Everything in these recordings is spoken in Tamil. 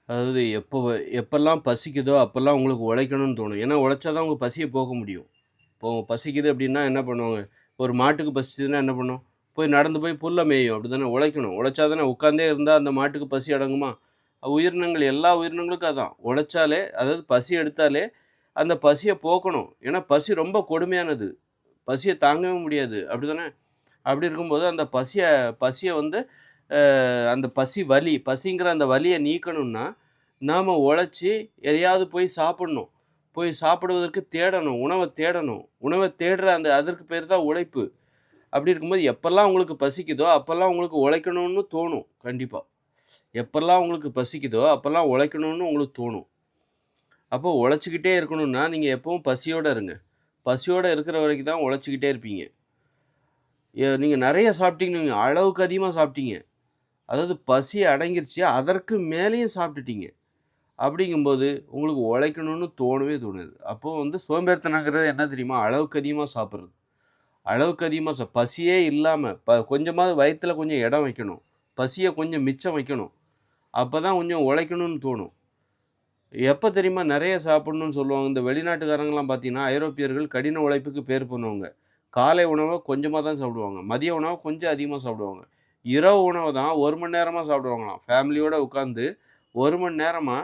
அதாவது எப்பல்லாம் பசிக்குதோ, அப்பல்லாம் உங்களுக்கு உழைக்கணும்னு தோணும். ஏன்னா உழைச்சா தான் உங்க பசிய போக்க முடியும். இப்போ பசிக்குது அப்டின்னா என்ன பண்ணுவாங்க? ஒரு மாட்டுக்கு பசிச்சதுன்னா என்ன பண்ணும்? நடந்து போய் புல்ல மேயும். அப்டிதானே உழைக்கணும். உழைச்சா தானே உட்காந்தே இருந்தா அந்த மாட்டுக்கு பசி அடங்குமா? உயிரினங்கள் எல்லா உயிரினங்களுக்கும் அதான். உழைச்சாலே அதாவது பசி எடுத்தாலே அந்த பசிய போக்கணும். ஏன்னா பசி ரொம்ப கொடுமையானது. பசிய தாங்கவே முடியாது. அப்டிதானே? அப்டி இருக்கும்போது அந்த பசிய பசிய வந்து அந்த பசிங்கிற அந்த வலிய நீக்கணும்னா, நாம உழைச்சு எதையாவது போய் சாப்பிடணும். போய் சாப்பிடுவதற்கு தேடணும். உணவ தேடணும். உணவ தேடுற அதற்கு பேர் தான் உழைப்பு. அப்படி இருக்கும்போது எப்பல்லாம் உங்களுக்கு பசிக்குதோ, அப்பல்லாம் உங்களுக்கு உழைக்கணும்னு தோணும். கண்டிப்பா. எப்பல்லாம் உங்களுக்கு பசிக்குதோ, அப்பல்லாம் உழைக்கணும்னு உங்களுக்கு தோணும். அப்போ உழைச்சுக்கிட்டே இருக்கணும்னா, நீங்க எப்பவும் பசியோட இருங்க. பசியோட இருக்கிற வரைக்கும் தான் உழைச்சுக்கிட்டே இருப்பீங்க. நீங்க நெறைய சாப்பிட்டீங்கன்னு வைங்க, அளவுக்கு அதிகமா சாப்பிட்டீங்க. அதாவது பசி அடங்கிருச்சு. அதற்கு மேலேயும் சாப்பிட்டுட்டீங்க. அப்படிங்கும்போது, உங்களுக்கு உழைக்கணும்னு தோணவே தோணாது. அப்போ சோம்பேறித்தனங்கிறது என்ன தெரியுமா? அளவுக்கு அதிகமா சாப்பிடுறது. அளவுக்கு அதிகமா பசியே இல்லாம, கொஞ்சமாவது வயித்துல கொஞ்சம் இடம் வைக்கணும். பசிய கொஞ்சம் மிச்சம் வைக்கணும். அப்பதான் கொஞ்சம் உழைக்கணும்னு தோணும். எப்ப தெரியுமா நெறைய சாப்பிடணும்னு சொல்லுவாங்க? இந்த வெளிநாட்டுக்காரங்கலாம் பார்த்தீங்கன்னா, ஐரோப்பியர்கள் கடின உழைப்புக்கு பேர் போனவங்க. காலை உணவ கொஞ்சமா தான் சாப்பிடுவாங்க. மதிய உணவ கொஞ்சம் அதிகமா சாப்பிடுவாங்க. இரவு உணவ தான் 1 மணி நேரமா சாப்பிடுவாங்களாம். ஃபேமிலியோட உட்காந்து 1 மணி நேரமா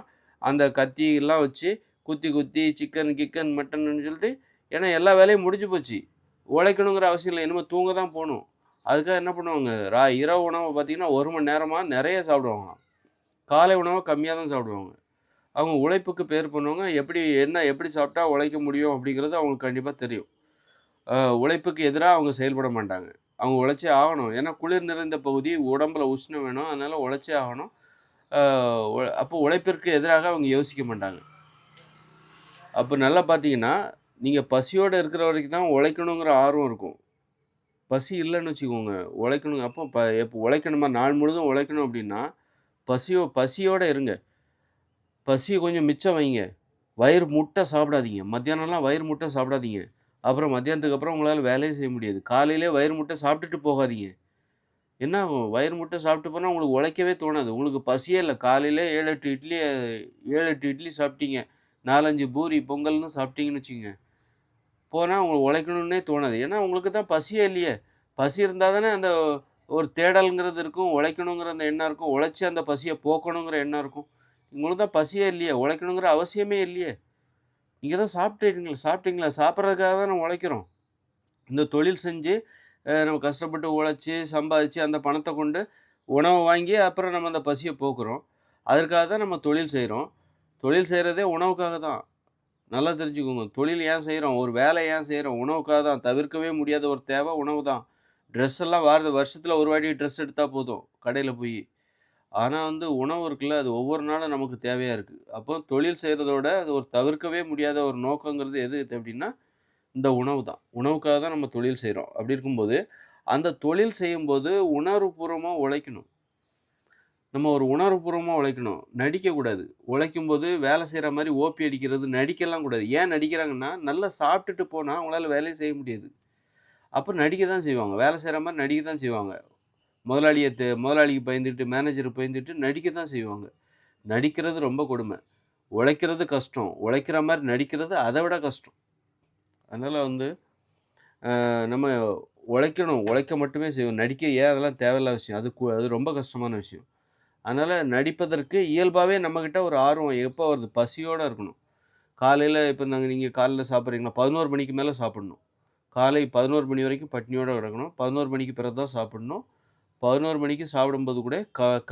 அந்த கத்திலாம் வச்சு குத்தி, குத்தி சிக்கன், கிக்கன், மட்டன்னு சொல்லிட்டு ஏன்னா எல்லா வேலையும் முடிஞ்சு போச்சு. உழைக்கணுங்கிற அவசியம் இல்ல. இனிமே தூங்க தான் போணும். அதுக்காக என்ன பண்ணுவாங்க, இரவு உணவ பார்த்தீங்கன்னா 1 மணி நேரமா நெறைய சாப்பிடுவாங்களாம். காலை உணவ கம்மியா தான் சாப்பிடுவாங்க. அவங்க உழைப்புக்கு பேர் போனவங்க எப்படி சாப்பிட்டா உழைக்க முடியும் அப்படிங்கிறது அவங்களுக்கு கண்டிப்பா தெரியும். உழைப்புக்கு எதிரா அவங்க செயல்பட மாட்டாங்க. அவங்க உழைச்சே ஆகணும். ஏன்னா குளிர் நிறைந்த பகுதி, உடம்புல உஷ்ணம் வேணும். அதனால உழைச்சே ஆகணும். அ அப்போ உழைப்பிற்கு எதிராக அவங்க யோசிக்க மாட்டாங்க. அப்ப நல்லா பார்த்தீங்கன்னா, நீங்க பசியோட இருக்கிற வரைக்கும் தான் உழைக்கணுங்கிற ஆர்வம் இருக்கும். பசி இல்லன்னு வச்சுக்கோங்க, உழைக்கணும் அப்போ எப்போ உழைக்கணுமா நாள் முழுதும் உழைக்கணும் அப்படின்னா, பசியோட இருங்க. பசிய கொஞ்சம் மிச்சம் வைங்க. வயிறு முட்ட சாப்பிடாதீங்க. மத்தியானம்லாம் வயிறு முட்ட சாப்பிடாதீங்க. அப்புறம் மத்தியானத்துக்கு அப்புறம் உங்களால வேலையே செய்ய முடியாது. காலையிலே வயிறு முட்ட சாப்பிட்டுட்டு போகாதீங்க. என்ன ஆகும்? வயிறு முட்ட சாப்பிட்டு போனா உங்களுக்கு உழைக்கவே தோணாது. உங்களுக்கு பசியே இல்ல. காலையிலே 7, 8 இட்லி சாப்பிட்டீங்க. 4, 5 பூரி, பொங்கல்னு சாப்பிட்டீங்கன்னு வச்சுக்கங்க. போனா உங்களுக்கு உழைக்கணும்னே தோணாது. ஏன்னா உங்களுக்கு தான் பசியே இல்லையே. பசி இருந்தா தானே அந்த ஒரு தேடல்ங்கிறது இருக்கும். உழைக்கணுங்கிற அந்த எண்ணம் இருக்கும். உழைச்சு அந்த பசிய போக்கணுங்கிற எண்ணம் இருக்கும். உங்களுக்கு தான் பசியே இல்லையே. உழைக்கணுங்கிற அவசியமே இல்லையே. நீங்க தான் சாப்பிட்டீங்களா? சாப்பிடுறதுக்காக தானே உழைக்கிறோம். இந்த தொழில் செஞ்சு நம்ம கஷ்டப்பட்டு உழைச்சு, சம்பாதிச்சு அந்த பணத்த கொண்டு உணவ வாங்கி, அப்புறம் நம்ம அந்த பசிய போக்குறோம். அதற்காக தான் நம்ம தொழில் செய்றோம். தொழில் செய்றதே உணவுக்காக தான். நல்லா தெரிஞ்சுக்கோங்க. தொழில் ஏன் செய்றோம்? ஒரு வேலை ஏன் செய்றோம்? உணவுக்காக தான். தவிர்க்கவே முடியாத ஒரு தேவை உணவு தான். ட்ரெஸ் எல்லாம் வருஷத்துல ஒரு வாட்டி ட்ரெஸ் எடுத்தா போதும், கடையில போயி. ஆனா உணவு இருக்குல்ல, அது ஒவ்வொரு நாளும் நமக்கு தேவையா இருக்கு. அப்போ தொழில் செய்றதோட அது ஒரு தவிர்க்கவே முடியாத ஒரு நோக்கங்கிறது எது அப்டின்னா, இந்த உணவு தான். உணவுக்காக தான் நம்ம தொழில் செய்றோம். அப்டி இருக்கும்போது, அந்த தொழில் செய்யும்போது உணர்வுபூர்வமா உழைக்கணும். நம்ம ஒரு உணர்வுபூர்வமா உழைக்கணும். நடிக்கக்கூடாது. உழைக்கும்போது வேலை செய்ற மாரி ஓபி அடிக்கிறது, நடிக்கலாம் கூடாது. ஏன் நடிக்கிறாங்கன்னா, நல்லா சாப்ட்டுட்டு போனா அவங்களால வேலையே செய்ய முடியாது. அப்ப நடிக்க தான் செய்வாங்க. வேலை செய்ற மாரி நடிக்க தான் செய்வாங்க. முதலாளிக்கு பயந்துட்டு, மேனேஜருக்கு பயந்துட்டு நடிக்க தான் செய்வாங்க. நடிக்கிறது ரொம்ப கொடுமை. உழைக்கிறது கஷ்டம். உழைக்கிற மாரி நடிக்கிறது அத விட கஷ்டம். அதனால நம்ம உழைக்கணும். உழைக்க மட்டுமே செய்வோம். நடிக்க ஏன் அதெல்லாம் தேவையில்லாத விஷயம். அது ரொம்ப கஷ்டமான விஷயம். அதனால நடிப்பதற்கு இயல்பாவே நம்மகிட்ட ஒரு ஆர்வம் எப்போ வருது? பசியோட இருக்கணும். காலையில இப்ப நீங்க காலைல சாப்பிடுறீங்களா? 11 மணிக்கு மேல சாப்பிடணும். காலை 11 மணி வரைக்கும் பட்னியோட கிடக்கணும். 11 மணிக்கு பிறகு தான் சாப்பிடணும். 11 மணிக்கு சாப்பிடும்போது கூட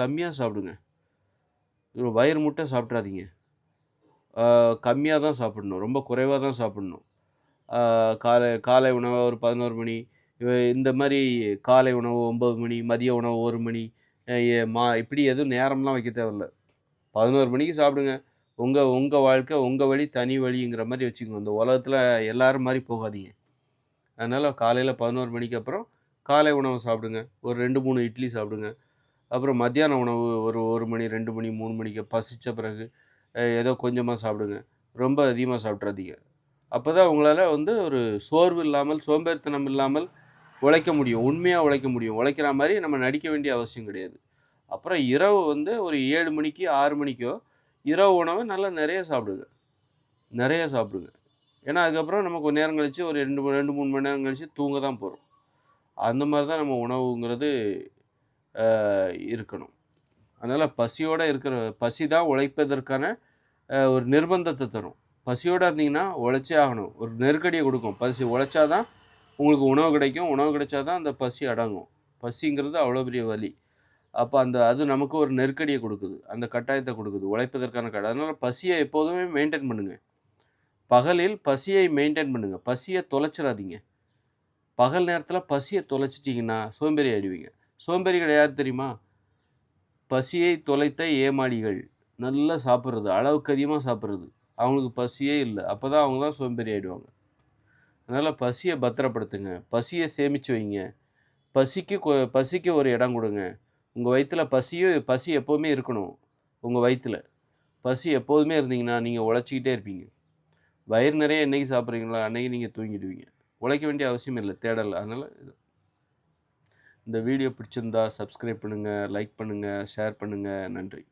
கம்மியா சாப்பிடுங்க. வயிறு முட்ட சாப்பிட்றாதீங்க. கம்மியா தான் சாப்பிடணும். ரொம்ப குறைவா தான் சாப்பிடணும். ஆ காலை காலை உணவு ஒரு 11 மணி, இந்த மாரி காலை உணவு 9 மணி, மதிய உணவு 1 மணி, அ எ மா இப்படி எதுவும் நேரம்லாம் வைக்க தேவையில்ல. 11 மணிக்கு சாப்பிடுங்க. உங்க உங்க வாழ்க்கை, உங்க வழி, தனி வழிங்கிற மாரி வச்சுக்கோங்க. இந்த உலகத்தில எல்லாரும் மாரி போகாதீங்க. அதனால காலையில 11 மணிக்கு அப்புறம் காலை உணவு சாப்பிடுங்க. ஒரு 2, 3 இட்லி சாப்பிடுங்க. அப்புறம் மத்தியான உணவு ஒரு 1 மணி, 2 மணி, 3 மணிக்கு பசிச்ச பிறகு ஏதோ கொஞ்சமா சாப்பிடுங்க. ரொம்ப அதிகமா சாப்பிட்றாதீங்க. அப்பதான் உங்களால ஒரு சோர்வு இல்லாமல், சோம்பேறித்தனம் இல்லாமல் உழைக்க முடியும். உண்மையா உழைக்க முடியும். உழைக்கிற மாரி நம்ம நடிக்க வேண்டிய அவசியம் கிடையாது. அப்புறம் இரவு ஒரு 7 மணிக்கு, 6 மணிக்கோ இரவு உணவு நல்லா நிறைய சாப்பிடுங்க. நிறைய சாப்பிடுங்க. ஏன்னா, அதுக்கப்புறம் நம்ம கொஞ்ச நேரம் கழிச்சு ஒரு 2, 3 மணி நேரம் கழிச்சு தூங்க தான் போறோம். அந்த மாரி தான் நம்ம உணவுங்கிறது அ இருக்கணும். அதனால பசியோட இருக்கிற பசி தான் உழைப்பதற்கான ஒரு நிர்பந்தத்த தரும். பசியோட இருந்தீங்கன்னா, உழைச்சே ஆகணும். ஒரு நெருக்கடிய குடுக்கும். பசி உழைச்சா தான் உங்களுக்கு உணவு கிடைக்கும். உணவு கிடைச்சா தான் அந்த பசி அடங்கும். பசிங்கிறது அவ்வளோ பெரிய வலி. அப்ப அது நமக்கு ஒரு நெருக்கடிய குடுக்குது. அந்த கட்டாயத்த குடுக்குது. உழைப்பதற்கான அதனால பசிய எப்போதுமே மெயின்டெயின் பண்ணுங்க. பகலில் பசியை மெயின்டெயின் பண்ணுங்க. பசிய தொலைச்சிறாதீங்க. பகல் நேரத்தில பசிய தொலைச்சிட்டீங்கன்னா, சோம்பேறி ஆயிடுவீங்க. சோம்பேறிகள் யார் தெரியுமா? பசியை தொலைத்த ஏமாளிகள். நல்லா சாப்பிடுறது. அளவுக்கு அதிகமா சாப்பிடுறது. அவங்களுக்கு பசியே இல்ல. அப்பதான் அவங்க தான் சோம்பேறி ஆயிடுவாங்க. அதனால பசிய பத்திரப்படுத்துங்க. பசிய சேமிச்சு வைங்க. பசிக்கு ஒரு இடம் குடுங்க. உங்க வயித்துல பசி எப்பவுமே இருக்கணும். உங்க வயித்துல. பசி எப்போதுமே இருந்தீங்கன்னா, நீங்க உழைச்சுக்கிட்டே இருப்பீங்க. வயிறு நிறைய என்னைக்கு சாப்பிடுறீங்களோ, அன்னைக்கு நீங்க தூங்கிடுவீங்க. உழைக்க வேண்டிய அவசியம் இல்ல. தேடல். அதனால இந்த வீடியோ பிடிச்சிருந்தா சப்ஸ்கிரைப் பண்ணுங்க, லைக் பண்ணுங்க, ஷேர் பண்ணுங்க. நன்றி.